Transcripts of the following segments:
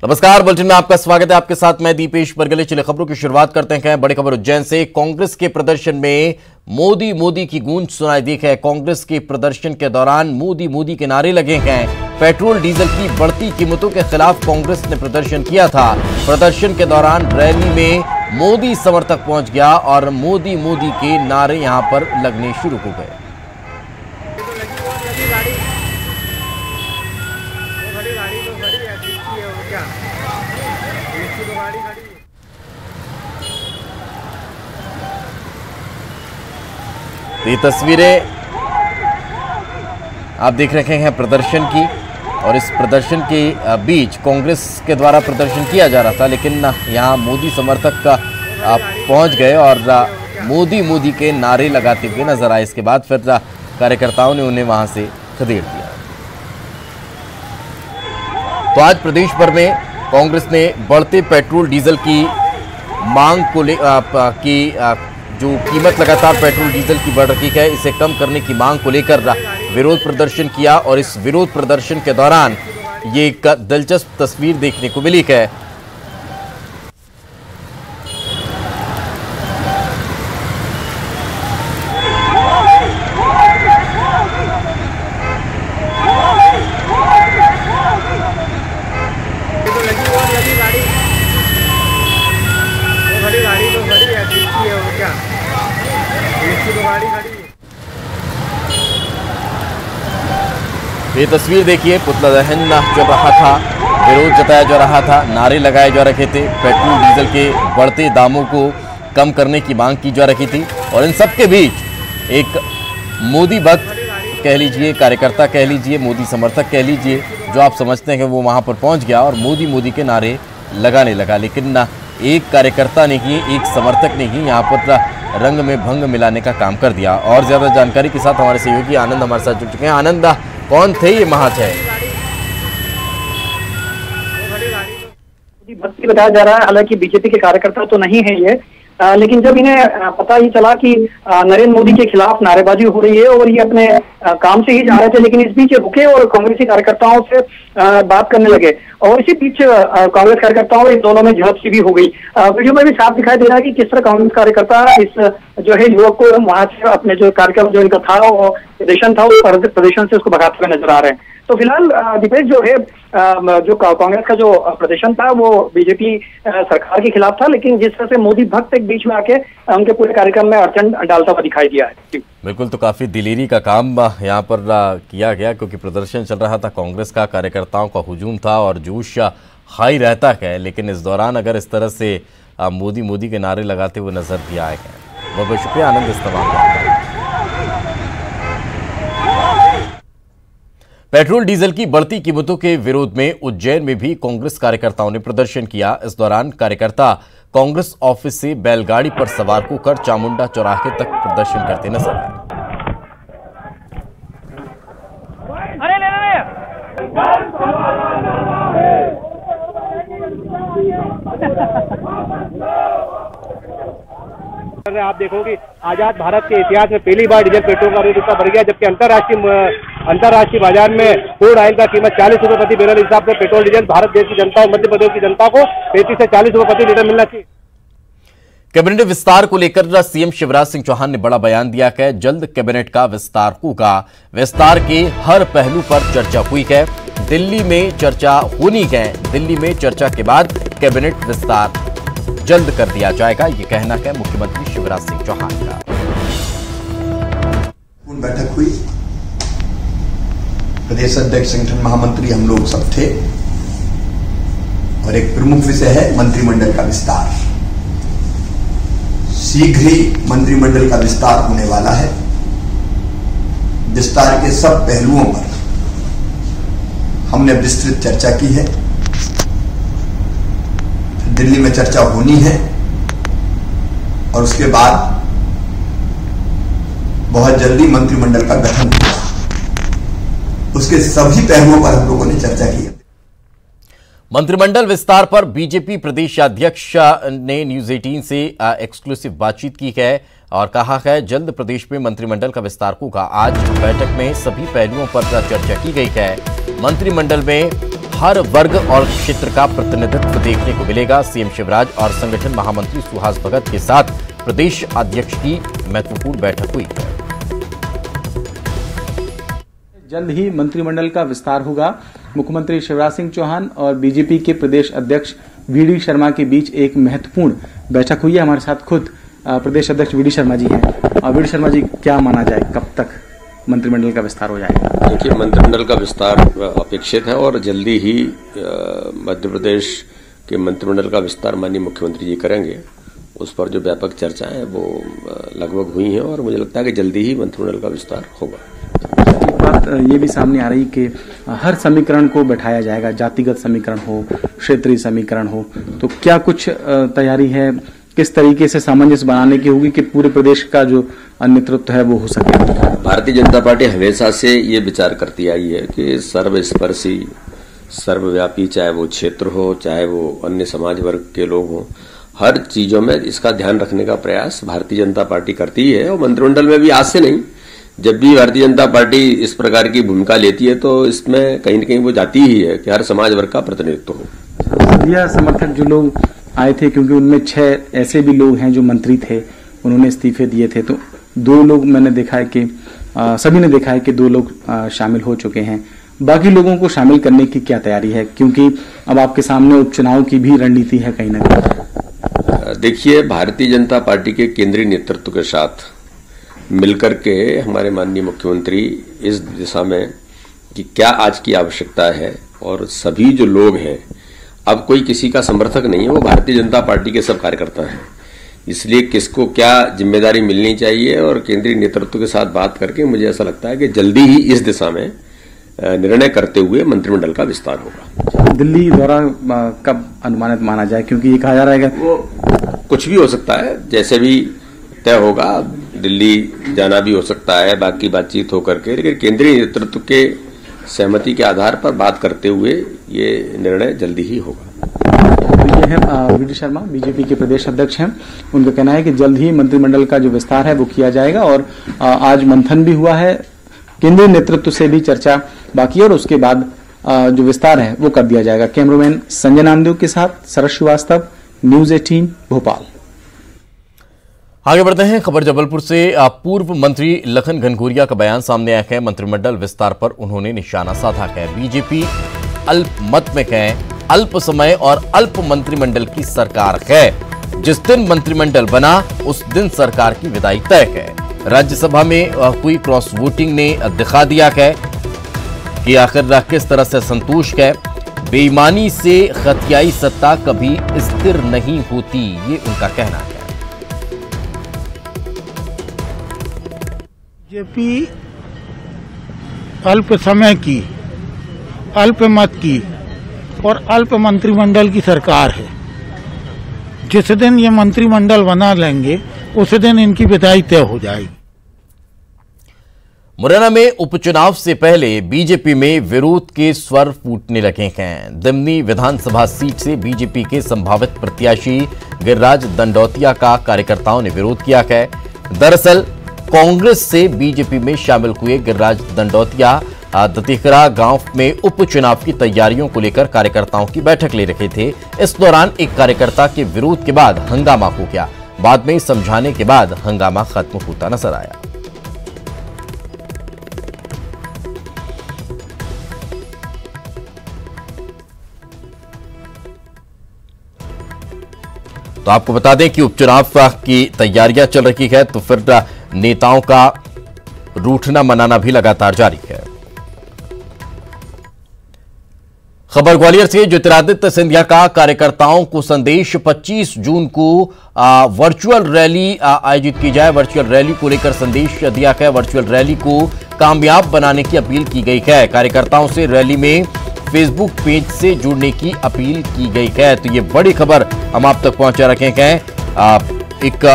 नमस्कार, बुलेटिन में आपका स्वागत है। आपके साथ मैं दीपेश बरगले। चलिए खबरों की शुरुआत करते हैं। बड़ी खबर उज्जैन से। कांग्रेस के प्रदर्शन में मोदी मोदी की गूंज सुनाई दी है। कांग्रेस के प्रदर्शन के दौरान मोदी मोदी के नारे लगे हैं। पेट्रोल डीजल की बढ़ती कीमतों के खिलाफ कांग्रेस ने प्रदर्शन किया था। प्रदर्शन के दौरान रैली में मोदी समर्थक पहुंच गया और मोदी मोदी के नारे यहां पर लगने शुरू हो गए। ये तस्वीरें आप देख रहे हैं प्रदर्शन की, और इस प्रदर्शन के बीच कांग्रेस के द्वारा प्रदर्शन किया जा रहा था, लेकिन यहां मोदी समर्थक पहुंच गए और मोदी मोदी के नारे लगाते हुए नजर आए। इसके बाद फिर कार्यकर्ताओं ने उन्हें वहां से खदेड़ दिया। तो आज प्रदेश भर में कांग्रेस ने बढ़ते पेट्रोल डीजल की मांग को जो कीमत लगातार पेट्रोल डीजल की बढ़ रही है, इसे कम करने की मांग को लेकर विरोध प्रदर्शन किया। और इस विरोध प्रदर्शन के दौरान ये एक दिलचस्प तस्वीर देखने को मिली है। ये तस्वीर देखिए, पुतला दहन चल रहा था, विरोध जताया जा रहा था, नारे लगाए जा रहे थे, पेट्रोल डीजल के बढ़ते दामों को कम करने की मांग की जा रही थी। और इन सब के बीच एक मोदी भक्त कह लीजिए, कार्यकर्ता कह लीजिए, मोदी समर्थक कह लीजिए, जो आप समझते हैं वो वहां पर पहुंच गया और मोदी मोदी के नारे लगाने लगा। लेकिन एक कार्यकर्ता ने ही, एक समर्थक ने ही यहाँ पर रंग में भंग मिलाने का काम कर दिया। और ज्यादा जानकारी के साथ हमारे सहयोगी आनंद हमारे साथ जुड़ चुके हैं। आनंद, कौन थे ये महाशय? भक्ति बताया जा रहा है, हालांकि बीजेपी के कार्यकर्ता तो नहीं है ये, लेकिन जब इन्हें पता ही चला कि नरेंद्र मोदी के खिलाफ नारेबाजी हो रही है और ये अपने काम से ही जा रहे थे, लेकिन इस बीच रुके और कांग्रेसी कार्यकर्ताओं से बात करने लगे। और इसी बीच कांग्रेस कार्यकर्ताओं इन दोनों में झड़प सी भी हो गई। वीडियो में भी साफ दिखाई दे रहा है कि किस तरह कांग्रेस कार्यकर्ता इस जो है युवक को वहां से अपने जो कार्यक्रम जो इनका था, वो प्रदर्शन था, वो प्रदर्शन से उसको भगाते हुए नजर आ रहे हैं। तो फिलहाल दीपेश जो है, जो कांग्रेस का जो प्रदर्शन था वो बीजेपी सरकार के खिलाफ था, लेकिन जिस तरह से मोदी भक्त एक बीच में आके उनके पूरे कार्यक्रम में अड़चन डालता हुआ दिखाई दिया है। बिल्कुल, तो काफी दिलेरी का काम यहाँ पर किया गया, क्योंकि प्रदर्शन चल रहा था, कांग्रेस का कार्यकर्ताओं का हुजूम था और जोश हाई रहता है। लेकिन इस दौरान अगर इस तरह से मोदी मोदी के नारे लगाते हुए नजर दिया है। बहुत बहुत शुक्रिया आनंद इस तमाम जानकारी। पेट्रोल डीजल की बढ़ती कीमतों के विरोध में उज्जैन में भी कांग्रेस कार्यकर्ताओं ने प्रदर्शन किया। इस दौरान कार्यकर्ता कांग्रेस ऑफिस से बैलगाड़ी पर सवार होकर चामुंडा चौराहे तक प्रदर्शन करते नजर आए। आप देखोगे आजाद भारत के इतिहास में पहली बार डीजल पेट्रोल का रेट इतना बढ़ गया, जबकि अंतर्राष्ट्रीय बाजार में क्रूड ऑयल का कीमत 40 रुपए प्रति बैरल हिसाब से पेट्रोल डीजल भारत देश की जनता और मध्य प्रदेश की जनता को 35 से 40 रुपए प्रति लीटर मिलना चाहिए। कैबिनेट विस्तार को लेकर सीएम शिवराज सिंह चौहान ने बड़ा बयान दिया है। जल्द कैबिनेट का विस्तार होगा। विस्तार के हर पहलू पर चर्चा हुई है। दिल्ली में चर्चा होनी है। दिल्ली में चर्चा के बाद कैबिनेट विस्तार जल्द कर दिया जाएगा, ये कहना है मुख्यमंत्री शिवराज सिंह चौहान का। बैठक हुई, प्रदेश अध्यक्ष, संगठन महामंत्री, हम लोग सब थे, और एक प्रमुख विषय है मंत्रिमंडल का विस्तार। शीघ्र ही मंत्रिमंडल का विस्तार होने वाला है। विस्तार के सब पहलुओं पर हमने विस्तृत चर्चा की है। दिल्ली में चर्चा होनी है और उसके बाद बहुत जल्दी मंत्रिमंडल का गठन होगा। उसके सभी पहलुओं पर हम लोगों ने चर्चा की है। मंत्रिमंडल विस्तार पर बीजेपी प्रदेश अध्यक्ष ने न्यूज 18 से एक्सक्लूसिव बातचीत की है और कहा है जल्द प्रदेश में मंत्रिमंडल का विस्तार होगा। आज बैठक में सभी पहलुओं पर चर्चा की गई है। मंत्रिमंडल में हर वर्ग और क्षेत्र का प्रतिनिधित्व देखने को मिलेगा। सीएम शिवराज और संगठन महामंत्री सुहास भगत के साथ प्रदेश अध्यक्ष की महत्वपूर्ण बैठक हुई है। जल्द ही मंत्रिमंडल का विस्तार होगा। मुख्यमंत्री शिवराज सिंह चौहान और बीजेपी के प्रदेश अध्यक्ष वीडी शर्मा के बीच एक महत्वपूर्ण बैठक हुई है। हमारे साथ खुद प्रदेश अध्यक्ष वीडी शर्मा जी हैं। वीडी शर्मा जी, क्या माना जाए, कब तक मंत्रिमंडल का विस्तार हो जाएगा? देखिए, मंत्रिमंडल का विस्तार अपेक्षित है और जल्दी ही मध्य प्रदेश के मंत्रिमंडल का विस्तार माननीय मुख्यमंत्री जी करेंगे। उस पर जो व्यापक चर्चा है वो लगभग हुई है और मुझे लगता है कि जल्दी ही मंत्रिमंडल का विस्तार होगा। एक बात ये भी सामने आ रही कि हर समीकरण को बैठाया जाएगा, जातिगत समीकरण हो, क्षेत्रीय समीकरण हो, तो क्या कुछ तैयारी है, किस तरीके से सामंजस्य बनाने की होगी कि पूरे प्रदेश का जो नेतृत्व है वो हो सके? भारतीय जनता पार्टी हमेशा से ये विचार करती आई है कि सर्वस्पर्शी, सर्वव्यापी, चाहे वो क्षेत्र हो, चाहे वो अन्य समाज वर्ग के लोग हों, हर चीजों में इसका ध्यान रखने का प्रयास भारतीय जनता पार्टी करती है। और मंत्रिमंडल में भी आज से नहीं, जब भी भारतीय जनता पार्टी इस प्रकार की भूमिका लेती है तो इसमें कहीं न कहीं वो जाती ही है कि हर समाज वर्ग का प्रतिनिधित्व हो। सिंधिया समर्थक जो लोग आए थे, क्योंकि उनमें 6 ऐसे भी लोग हैं जो मंत्री थे, उन्होंने इस्तीफे दिए थे, तो 2 लोग मैंने देखा है कि सभी ने देखा है कि 2 लोग शामिल हो चुके हैं। बाकी लोगों को शामिल करने की क्या तैयारी है, क्योंकि अब आपके सामने उपचुनाव की भी रणनीति है कहीं ना कहीं? देखिए, भारतीय जनता पार्टी के केंद्रीय नेतृत्व के साथ मिलकर के हमारे माननीय मुख्यमंत्री इस दिशा में कि क्या आज की आवश्यकता है, और सभी जो लोग हैं, अब कोई किसी का समर्थक नहीं है, वो भारतीय जनता पार्टी के सब कार्यकर्ता हैं। इसलिए किसको क्या जिम्मेदारी मिलनी चाहिए और केंद्रीय नेतृत्व के साथ बात करके मुझे ऐसा लगता है कि जल्दी ही इस दिशा में निर्णय करते हुए मंत्रिमंडल का विस्तार होगा। दिल्ली दौरा कब अनुमानित माना जाए, क्योंकि ये कहा जा रहा है कि वो कुछ भी हो सकता है, जैसे भी तय होगा, दिल्ली जाना भी हो सकता है, बाकी बातचीत होकर के, लेकिन केंद्रीय नेतृत्व के सहमति के आधार पर बात करते हुए ये निर्णय जल्दी ही होगा। तो ये है वीडी शर्मा, बीजेपी के प्रदेश अध्यक्ष हैं। उनका कहना है कि जल्द ही मंत्रिमंडल का जो विस्तार है वो किया जाएगा और आज मंथन भी हुआ है, केंद्रीय नेतृत्व से भी चर्चा बाकी है और उसके बाद जो विस्तार है वो कर दिया जाएगा। कैमरामैन संजय नामदेव के साथ शरद श्रीवास्तव, न्यूज 18 भोपाल। आगे बढ़ते हैं। खबर जबलपुर से। पूर्व मंत्री लखन घनघोरिया का बयान सामने आया है। मंत्रिमंडल विस्तार पर उन्होंने निशाना साधा है। बीजेपी अल्पमत में है, अल्प समय और अल्प मंत्रिमंडल की सरकार है। जिस दिन मंत्रिमंडल बना उस दिन सरकार की विदाई तय है। राज्यसभा में हुई क्रॉस वोटिंग ने दिखा दिया है कि आखिर किस तरह से संतुष्ट है। बेईमानी से खतियाई सत्ता कभी स्थिर नहीं होती, ये उनका कहना है। बीजेपी अल्प समय की, अल्प मत की और अल्प मंत्रिमंडल की सरकार है। जिस दिन ये मंत्रिमंडल बना लेंगे उस दिन इनकी विदाई तय हो जाएगी। मुरैना में उपचुनाव से पहले बीजेपी में विरोध के स्वर फूटने लगे हैं। दिमनी विधानसभा सीट से बीजेपी के संभावित प्रत्याशी गिरिराज दंडौतिया का कार्यकर्ताओं ने विरोध किया है। दरअसल कांग्रेस से बीजेपी में शामिल हुए गिरिराज दंडौतिया दतिखरा गांव में उपचुनाव की तैयारियों को लेकर कार्यकर्ताओं की बैठक ले रहे थे। इस दौरान एक कार्यकर्ता के विरोध के बाद हंगामा हो गया। बाद में समझाने के बाद हंगामा खत्म होता नजर आया। तो आपको बता दें कि उपचुनाव की तैयारियां चल रही है, तो फिर नेताओं का रूठना मनाना भी लगातार जारी है। खबर ग्वालियर से। ज्योतिरादित्य सिंधिया का कार्यकर्ताओं को संदेश, 25 जून को वर्चुअल रैली आयोजित की जाए। वर्चुअल रैली को लेकर संदेश दिया गया। वर्चुअल रैली को कामयाब बनाने की अपील की गई है। कार्यकर्ताओं से रैली में फेसबुक पेज से जुड़ने की अपील की गई है। तो ये बड़ी खबर हम आप तक पहुंचा रखे हैं। एक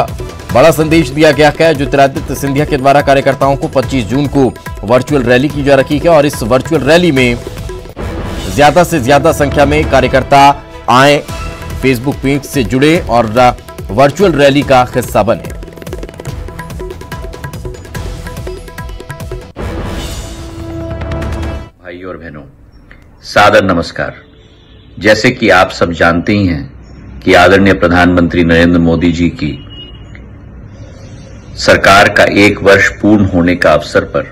बड़ा संदेश दिया गया है ज्योतिरादित्य सिंधिया के द्वारा। कार्यकर्ताओं को 25 जून को वर्चुअल रैली की जा रही है और इस वर्चुअल रैली में ज्यादा से ज्यादा संख्या में कार्यकर्ता आए, फेसबुक पेज से जुड़े और वर्चुअल रैली का हिस्सा बने। भाई और बहनों, सादर नमस्कार। जैसे कि आप सब जानते ही हैं कि आदरणीय प्रधानमंत्री नरेंद्र मोदी जी की सरकार का 1 वर्ष पूर्ण होने का अवसर पर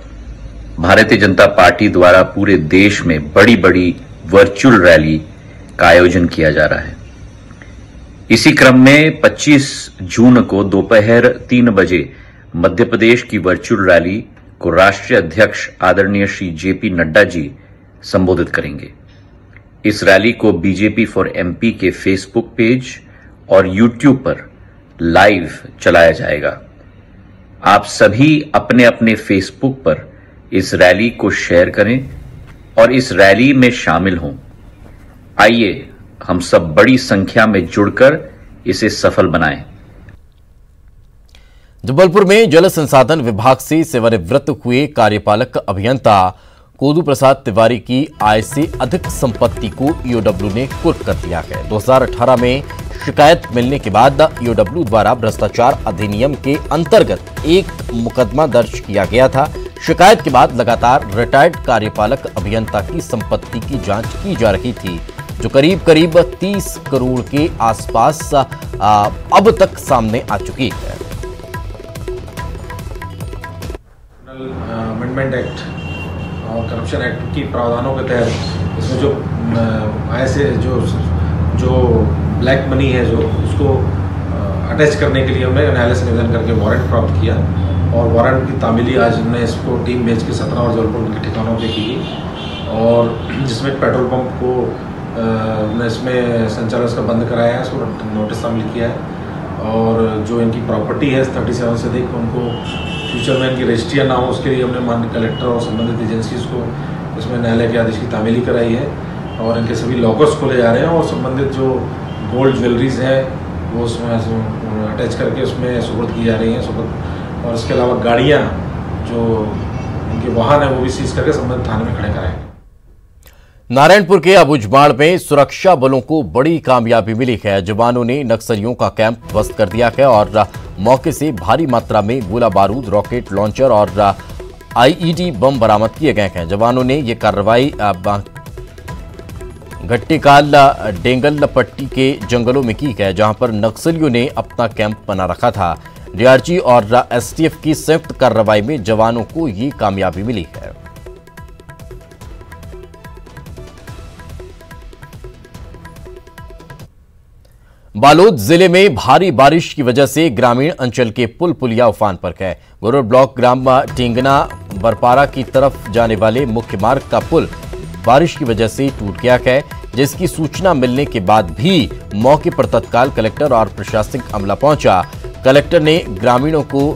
भारतीय जनता पार्टी द्वारा पूरे देश में बड़ी बड़ी वर्चुअल रैली का आयोजन किया जा रहा है। इसी क्रम में 25 जून को दोपहर 3 बजे मध्य प्रदेश की वर्चुअल रैली को राष्ट्रीय अध्यक्ष आदरणीय श्री जेपी नड्डा जी संबोधित करेंगे। इस रैली को बीजेपी फॉर एमपी के फेसबुक पेज और यूट्यूब पर लाइव चलाया जाएगा। आप सभी अपने अपने फेसबुक पर इस रैली को शेयर करें और इस रैली में शामिल हों। आइए हम सब बड़ी संख्या में जुड़कर इसे सफल बनाएं। जबलपुर में जल संसाधन विभाग से सेवानिवृत्त हुए कार्यपालक अभियंता कोदू प्रसाद तिवारी की आय से अधिक संपत्ति को ईओडब्ल्यू ने कुर्क कर दिया है। 2018 में शिकायत मिलने के बाद ईओडब्ल्यू द्वारा भ्रष्टाचार अधिनियम के अंतर्गत एक मुकदमा दर्ज किया गया था। शिकायत के बाद लगातार रिटायर्ड कार्यपालक अभियंता की संपत्ति की जांच की जा रही थी, जो करीब 30 करोड़ के आसपास अब तक सामने आ चुकी है। अमेंडमेंट एक्ट और करप्शन एक्ट की प्रावधानों के तहत इसमें जो आय से जो ब्लैक मनी है जो उसको अटैच करने के लिए हमने न्यायालय से निवेदन करके वारंट प्राप्त किया और वारंट की तामीली आज हमने इसको टीम भेज के सतना और जबलपुर के ठिकानों पे की और जिसमें पेट्रोल पंप को हमने इसमें संचालन उसका बंद कराया है, उसको नोटिस तामील किया है और जो इनकी प्रॉपर्टी है 37 से अधिक उनको फ्यूचर में इनकी रजिस्ट्रियाँ ना हो उसके लिए हमने माननीय कलेक्टर और संबंधित एजेंसीज को इसमें न्यायालय के आदेश की तामीली कराई है और इनके सभी लॉकर्स खोले जा रहे हैं और संबंधित जो गोल्ड ज्वेलरीज है वो उसमें अटैच करके उसमें सुपुर्द की जा रही हैं और इसके अलावा गाड़ियाँ जो इनके वाहन है वो भी सीज करके संबंधित थाने में खड़े कराएंगे। नारायणपुर के अबुझमाड़ में सुरक्षा बलों को बड़ी कामयाबी मिली है। जवानों ने नक्सलियों का कैंप ध्वस्त कर दिया है और मौके से भारी मात्रा में गोला बारूद, रॉकेट लॉन्चर और आईईडी बम बरामद किए गए हैं। जवानों ने ये कार्रवाई घट्टिकाल डेंगल पट्टी के जंगलों में की है, जहां पर नक्सलियों ने अपना कैंप बना रखा था। डीआरजी और एसटीएफ की संयुक्त कार्रवाई में जवानों को ये कामयाबी मिली है। बालोद जिले में भारी बारिश की वजह से ग्रामीण अंचल के पुल पुलिया उफान पर है। गोरड़ ब्लॉक ग्राम टेंगना बरपारा की तरफ जाने वाले मुख्य मार्ग का पुल बारिश की वजह से टूट गया है, जिसकी सूचना मिलने के बाद भी मौके पर तत्काल कलेक्टर और प्रशासनिक अमला पहुंचा। कलेक्टर ने ग्रामीणों को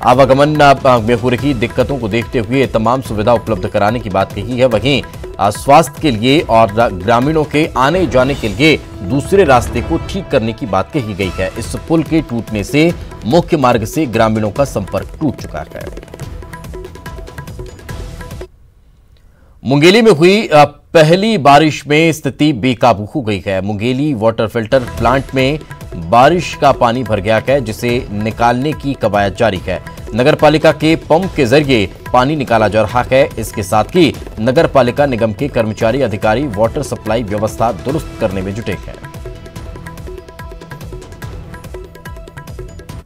आवागमन में हो रही दिक्कतों को देखते हुए तमाम सुविधा उपलब्ध कराने की बात कही है। वहीं स्वास्थ्य के लिए और ग्रामीणों के आने जाने के लिए दूसरे रास्ते को ठीक करने की बात कही गई है। इस पुल के टूटने से मुख्य मार्ग से ग्रामीणों का संपर्क टूट चुका है। मुंगेली में हुई पहली बारिश में स्थिति बेकाबू हो गई है। मुंगेली वाटर फिल्टर प्लांट में बारिश का पानी भर गया है, जिसे निकालने की कवायद जारी है। नगर पालिका के पंप के जरिए पानी निकाला जा रहा है। इसके साथ ही नगर पालिका निगम के कर्मचारी अधिकारी वाटर सप्लाई व्यवस्था दुरुस्त करने में जुटे हैं।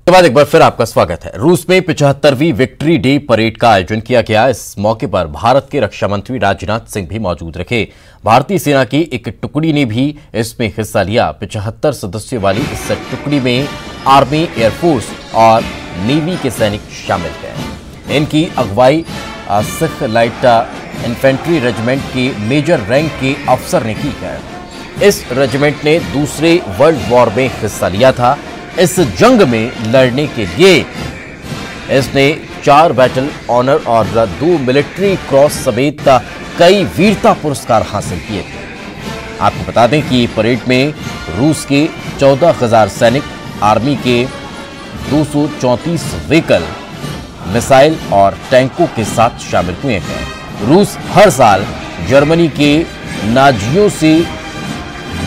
के बाद एक बार फिर आपका स्वागत है। रूस में 75वीं विक्ट्री डे परेड का आयोजन किया गया। इस मौके पर भारत के रक्षा मंत्री राजनाथ सिंह भी मौजूद रहे। भारतीय सेना की एक टुकड़ी ने भी इसमें हिस्सा लिया। 75 सदस्यों वाली इस टुकड़ी में आर्मी, एयरफोर्स और नेवी के सैनिक शामिल हैं। इनकी अगुवाई सिख लाइट इन्फेंट्री रेजिमेंट के मेजर रैंक के अफसर ने की है। इस रेजिमेंट ने दूसरे वर्ल्ड वॉर में हिस्सा लिया था। इस जंग में लड़ने के लिए इसने 4 बैटल ऑनर और 2 मिलिट्री क्रॉस समेत कई वीरता पुरस्कार हासिल किए थे। आपको बता दें कि परेड में रूस के 14,000 सैनिक, आर्मी के 234 व्हीकल, मिसाइल और टैंकों के साथ शामिल हुए हैं। रूस हर साल जर्मनी के नाजियों से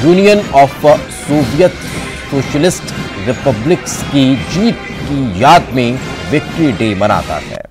union of Soviet socialist republics की जीत की याद में विक्ट्री डे मनाता है।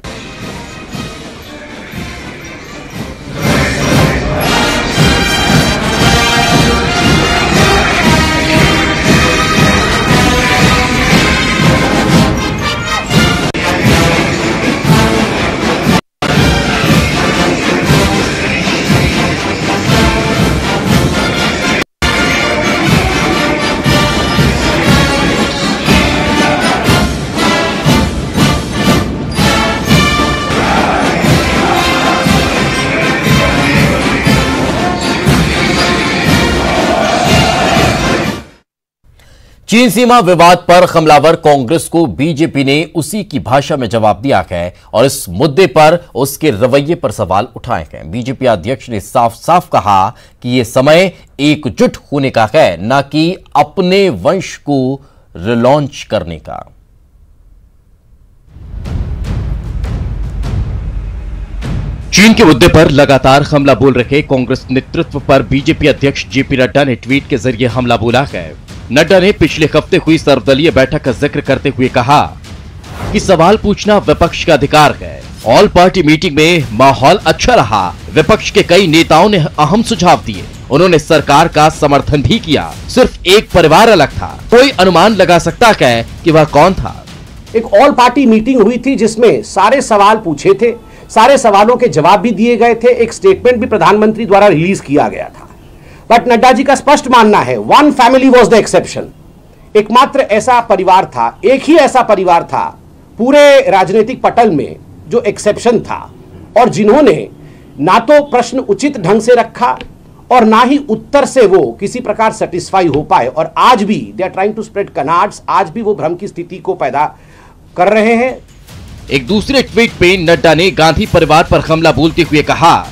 चीन सीमा विवाद पर हमलावर कांग्रेस को बीजेपी ने उसी की भाषा में जवाब दिया है और इस मुद्दे पर उसके रवैये पर सवाल उठाए गए। बीजेपी अध्यक्ष ने साफ साफ कहा कि यह समय एकजुट होने का है, न कि अपने वंश को रिलॉन्च करने का। चीन के मुद्दे पर लगातार हमला बोल रहे कांग्रेस नेतृत्व पर बीजेपी अध्यक्ष जेपी नड्डा ने ट्वीट के जरिए हमला बोला है। नड्डा ने पिछले हफ्ते हुई सर्वदलीय बैठक का जिक्र करते हुए कहा कि सवाल पूछना विपक्ष का अधिकार है। ऑल पार्टी मीटिंग में माहौल अच्छा रहा। विपक्ष के कई नेताओं ने अहम सुझाव दिए। उन्होंने सरकार का समर्थन भी किया। सिर्फ एक परिवार अलग था। कोई अनुमान लगा सकता है कि वह कौन था। एक ऑल पार्टी मीटिंग हुई थी जिसमें सारे सवाल पूछे थे, सारे सवालों के जवाब भी दिए गए थे। एक स्टेटमेंट भी प्रधानमंत्री द्वारा रिलीज किया गया था। बट नड्डा जी का स्पष्ट मानना है, one family was the exception. एकमात्र ऐसा परिवार था, एक ही ऐसा परिवार था पूरे राजनीतिक पटल में जो एक्सेप्शन था और जिन्होंने ना तो प्रश्न उचित ढंग से रखा और ना ही उत्तर से वो किसी प्रकार सेटिस्फाई हो पाए। और आज भी they are trying to spread canards, आज भी वो भ्रम की स्थिति को पैदा कर रहे हैं। एक दूसरे ट्वीट पे नड्डा ने गांधी परिवार पर हमला बोलते हुए कहा,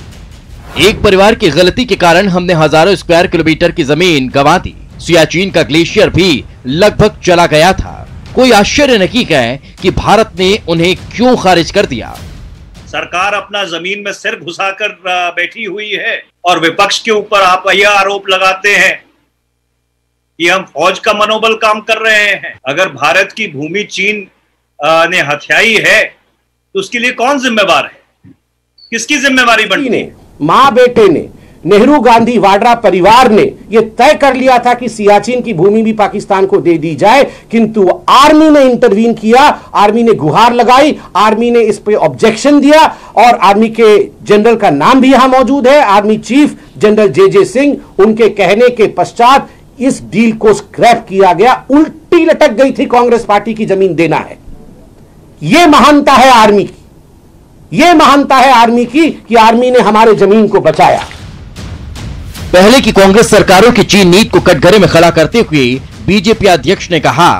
एक परिवार की गलती के कारण हमने हजारों स्क्वायर किलोमीटर की जमीन गंवा दी। सियाचिन का ग्लेशियर भी लगभग चला गया था। कोई आश्चर्य नहीं है कि भारत ने उन्हें क्यों खारिज कर दिया। सरकार अपना जमीन में सिर घुसाकर बैठी हुई है और विपक्ष के ऊपर आप यह आरोप लगाते हैं कि हम फौज का मनोबल काम कर रहे हैं। अगर भारत की भूमि चीन ने हथियाई है तो उसके लिए कौन जिम्मेवार है? किसकी जिम्मेवारी बनती है? मां बेटे ने, नेहरू गांधी वाड्रा परिवार ने यह तय कर लिया था कि सियाचिन की भूमि भी पाकिस्तान को दे दी जाए, किंतु आर्मी ने इंटरवीन किया, आर्मी ने गुहार लगाई, आर्मी ने इस पे ऑब्जेक्शन दिया और आर्मी के जनरल का नाम भी यहां मौजूद है, आर्मी चीफ जनरल जे सिंह। उनके कहने के पश्चात इस डील को स्क्रैप किया गया। उल्टी लटक गई थी कांग्रेस पार्टी की जमीन देना है। यह महानता है आर्मी की, यह महानता है आर्मी की कि आर्मी ने हमारे जमीन को बचाया। पहले की कांग्रेस सरकारों की चीन नीति को कटघरे में खड़ा करते हुए बीजेपी अध्यक्ष ने कहा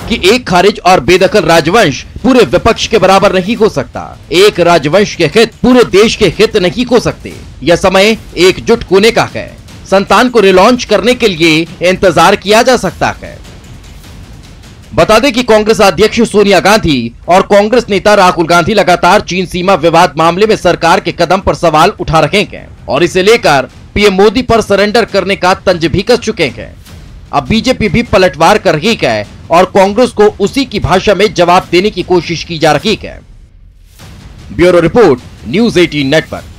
कि एक खारिज और बेदखल राजवंश पूरे विपक्ष के बराबर नहीं हो सकता। एक राजवंश के हित पूरे देश के हित नहीं हो सकते। यह समय एकजुट होने का है। संतान को रिलॉन्च करने के लिए इंतजार किया जा सकता है। बता दें कि कांग्रेस अध्यक्ष सोनिया गांधी और कांग्रेस नेता राहुल गांधी लगातार चीन सीमा विवाद मामले में सरकार के कदम पर सवाल उठा रहे हैं और इसे लेकर पीएम मोदी पर सरेंडर करने का तंज भी कस चुके हैं। अब बीजेपी भी पलटवार कर रही है और कांग्रेस को उसी की भाषा में जवाब देने की कोशिश की जा रही है। Bureau report, news 18 network.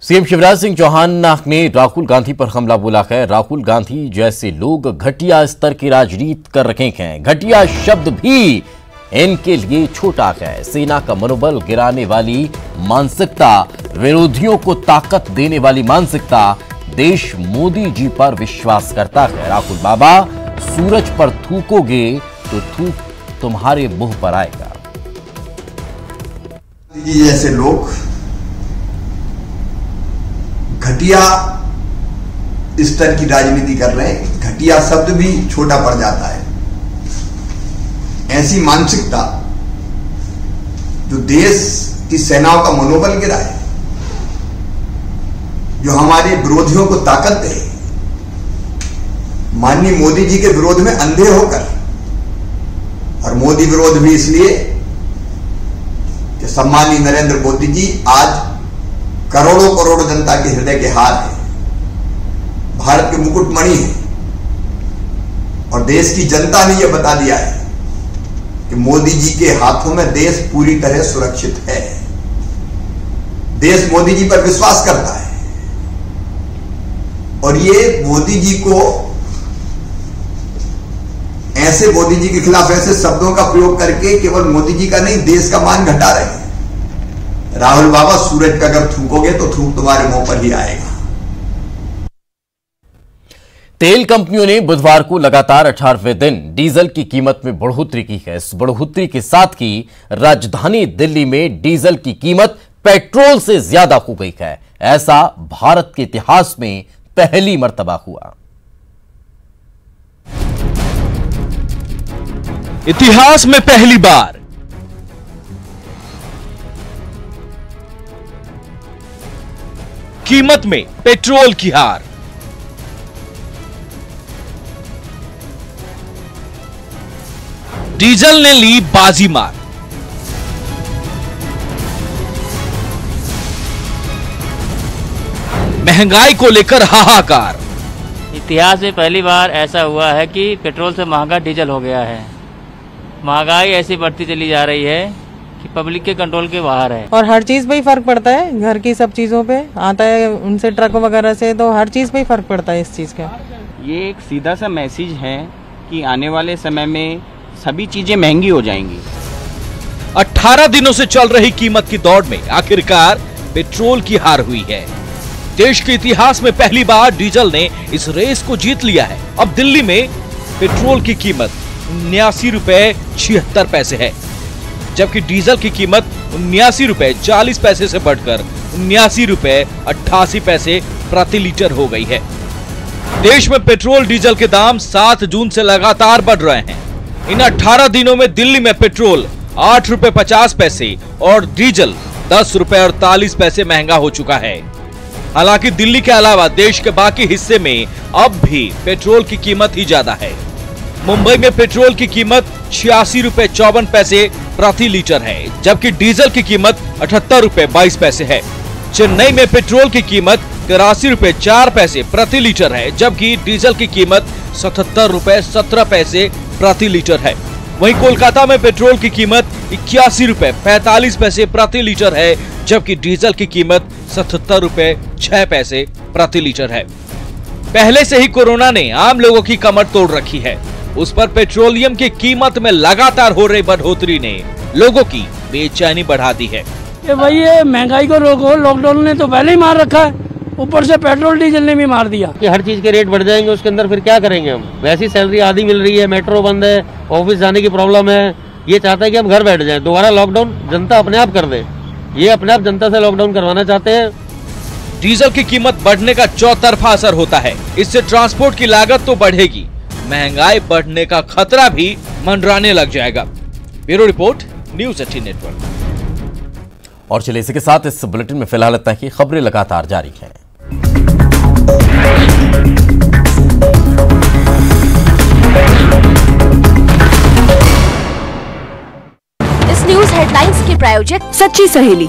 CM Shivraj Singh Chouhan ने राहुल गांधी पर हमला बोला है। राहुल गांधी जैसे लोग घटिया स्तर की राजनीति कर रहे हैं। घटिया शब्द भी इनके लिए छोटा है। सेना का मनोबल गिराने वाली मानसिकता, विरोधियों को ताकत देने वाली मानसिकता, देश मोदी जी पर विश्वास करता है। राहुल बाबा, सूरज पर थूकोगे तो थूक तुम्हारे मुंह पर आएगा। जैसे लोग घटिया स्तर की राजनीति कर रहे हैं। घटिया शब्द भी छोटा पड़ जाता है। ऐसी मानसिकता जो देश की सेनाओं का मनोबल गिराए, जो हमारे विरोधियों को ताकत दे, माननीय मोदी जी के विरोध में अंधे होकर, और मोदी विरोध भी इसलिए कि सम्माननीय नरेंद्र मोदी जी आज करोड़ों करोड़ जनता के हृदय के हार है, भारत के मुकुटमणि है और देश की जनता ने यह बता दिया है कि मोदी जी के हाथों में देश पूरी तरह सुरक्षित है। देश मोदी जी पर विश्वास करता है और ये मोदी जी को ऐसे मोदी जी के खिलाफ ऐसे शब्दों का प्रयोग करके केवल मोदी जी का नहीं, देश का मान घटा रहे हैं। राहुल बाबा, सूरज पे अगर थूकोगे तो थूक तुम्हारे मुंह पर ही आएगा। तेल कंपनियों ने बुधवार को लगातार 18वें दिन डीजल की कीमत में बढ़ोतरी की है। इस बढ़ोतरी के साथ ही राजधानी दिल्ली में डीजल की कीमत पेट्रोल से ज्यादा हो गई है। ऐसा भारत के इतिहास में पहली मर्तबा हुआ। इतिहास में पहली बार कीमत में पेट्रोल की हार। डीजल ने ली बाजी मार। महंगाई को लेकर हाहाकार। इतिहास में पहली बार ऐसा हुआ है कि पेट्रोल से महंगा डीजल हो गया है। महंगाई ऐसी बढ़ती चली जा रही है कि पब्लिक के कंट्रोल के बाहर है। और हर चीज पे ही फर्क पड़ता है, घर की सब चीजों पे आता है, उनसे ट्रक वगैरह से, तो हर चीज पे ही फर्क पड़ता है इस चीज का। ये एक सीधा सा मैसेज है कि आने वाले समय में सभी चीजें महंगी हो जाएंगी। 18 दिनों से चल रही कीमत की दौड़ में आखिरकार पेट्रोल की हार हुई है। देश के इतिहास में पहली बार डीजल ने इस रेस को जीत लिया है। अब दिल्ली में पेट्रोल की कीमत 79 रुपए 76 पैसे है, जबकि डीजल की कीमत 79 रुपए 40 पैसे से बढ़कर 79 रुपए 88 पैसे प्रति लीटर हो गई है। देश में पेट्रोल डीजल के दाम 7 जून से लगातार बढ़ रहे हैं। इन 18 दिनों में दिल्ली में पेट्रोल 8 रुपए 50 पैसे और डीजल 10 रुपए 48 पैसे महंगा हो चुका है। हालांकि दिल्ली के अलावा देश के बाकी हिस्से में अब भी पेट्रोल की कीमत ही ज्यादा है। मुंबई में पेट्रोल की कीमत 86 रुपए 54 पैसे प्रति लीटर है, जबकि डीजल की कीमत 78 रुपए 22 पैसे है। चेन्नई में पेट्रोल की कीमत 83 रुपए 4 पैसे प्रति लीटर है, जबकि डीजल की कीमत 77 रुपए 17 पैसे प्रति लीटर है। वहीं कोलकाता में पेट्रोल की कीमत 81 रुपए 45 पैसे प्रति लीटर है, जबकि डीजल की कीमत 77 रुपए 6 पैसे प्रति लीटर है। पहले से ही कोरोना ने आम लोगों की कमर तोड़ रखी है, उस पर पेट्रोलियम की कीमत में लगातार हो रही बढ़ोतरी ने लोगों की बेचैनी बढ़ा दी है। भाई ये महंगाई को रोको, लॉकडाउन ने तो पहले ही मार रखा है, ऊपर से पेट्रोल डीजल ने भी मार दिया कि हर चीज के रेट बढ़ जाएंगे, उसके अंदर फिर क्या करेंगे हम। वैसी सैलरी आधी मिल रही है, मेट्रो बंद है, ऑफिस जाने की प्रॉब्लम है। ये चाहता है कि हम घर बैठ जाएं, दोबारा लॉकडाउन जनता अपने आप कर दे। ये अपने आप जनता से लॉकडाउन करवाना चाहते हैं। डीजल की कीमत बढ़ने का चौतरफा असर होता है। इससे ट्रांसपोर्ट की लागत तो बढ़ेगी, महंगाई बढ़ने का खतरा भी मंडराने लग जाएगा। Bureau report, news 18 network. और चलिए इसी के साथ इस बुलेटिन में फिलहाल इतना ही। खबरें लगातार जारी हैं। इस न्यूज हेडलाइंस के प्रायोजक सच्ची सहेली।